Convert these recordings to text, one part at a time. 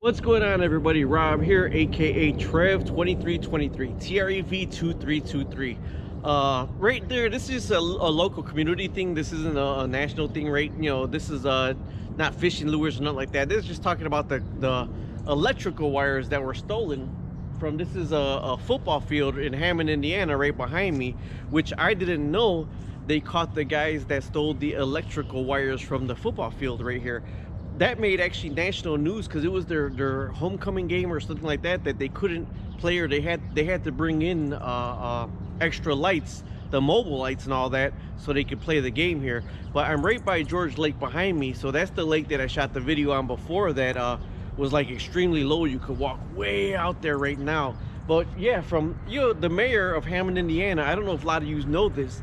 What's going on, everybody? Rob here, aka Trev2323, TREV2323. Right there, this is a local community thing. This isn't a national thing, right? You know, this is not fishing lures or nothing like that. This is just talking about the electrical wires that were stolen from. This is a football field in Hammond, Indiana, right behind me, which I didn't know they caught the guys that stole the electrical wires from the football field right here. That made actually national news because it was their homecoming game or something like that they couldn't play, or they had to bring in extra lights, the mobile lights and all that, so they could play the game here. But I'm right by George Lake behind me, so that's the lake that I shot the video on before that was like extremely low. You could walk way out there right now. But yeah, from the mayor of Hammond, Indiana, I don't know if a lot of you know this,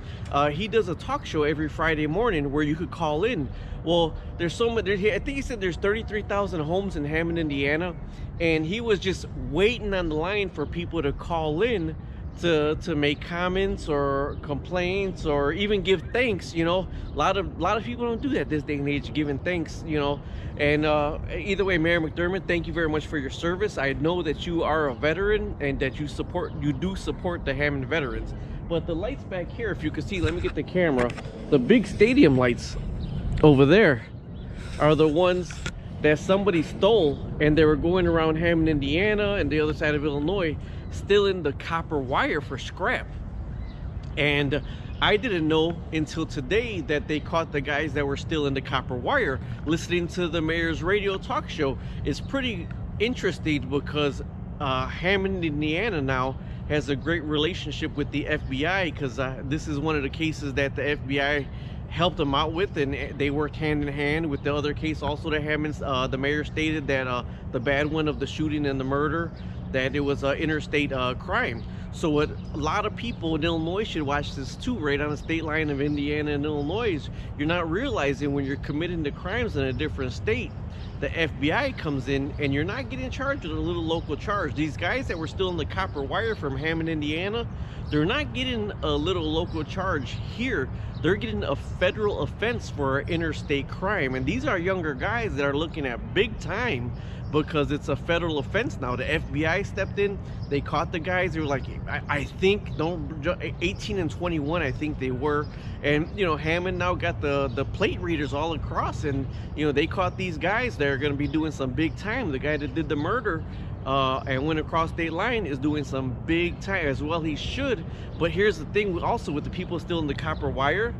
he does a talk show every Friday morning where you could call in. Well, there's so much, I think he said there's 33,000 homes in Hammond, Indiana, and he was just waiting on the line for people to call in to make comments or complaints or even give thanks. You know, a lot of people don't do that this day and age, giving thanks, you know. And either way, Mayor McDermott, thank you very much for your service. I know that you are a veteran and that you do support the Hammond veterans. But the lights back here, if you can see, let me get the camera, the big stadium lights over there are the ones that somebody stole, and they were going around Hammond, Indiana and the other side of Illinois stealing the copper wire for scrap. And I didn't know until today that they caught the guys that were stealing the copper wire. Listening to the mayor's radio talk show is pretty interesting because Hammond, Indiana now has a great relationship with the FBI, because this is one of the cases that the FBI helped them out with, and they worked hand in hand with the other case also that Hammond's, the mayor stated that the bad one of the shooting and the murder, that it was interstate crime. So what a lot of people in Illinois should watch this too, right on the state line of Indiana and Illinois, is you're not realizing when you're committing the crimes in a different state, the FBI comes in and you're not getting charged with a little local charge. These guys that were stealing the copper wire from Hammond, Indiana, they're not getting a little local charge here. They're getting a federal offense for interstate crime. And these are younger guys that are looking at big time because it's a federal offense now. The FBI stepped in, they caught the guys. They were like, I think, 18 and 21, I think they were. And you know, Hammond now got the plate readers all across, and you know, they caught these guys that are going to be doing some big time. The guy that did the murder and went across state line is doing some big time as well. He should. But here's the thing also with the people stealing the copper wire,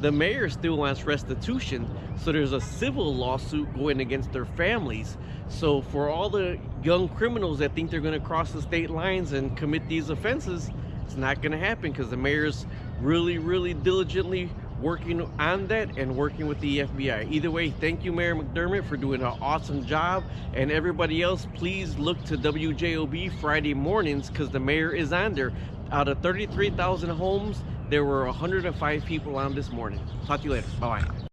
the mayor still wants restitution, so there's a civil lawsuit going against their families. So for all the young criminals that think they're going to cross the state lines and commit these offenses, it's not going to happen, because the mayor's really diligently working on that and working with the FBI. Either way, thank you, Mayor McDermott, for doing an awesome job. And everybody else, please look to WJOB Friday mornings, because the mayor is on there. Out of 33,000 homes, there were 105 people on this morning. Talk to you later. Bye-bye.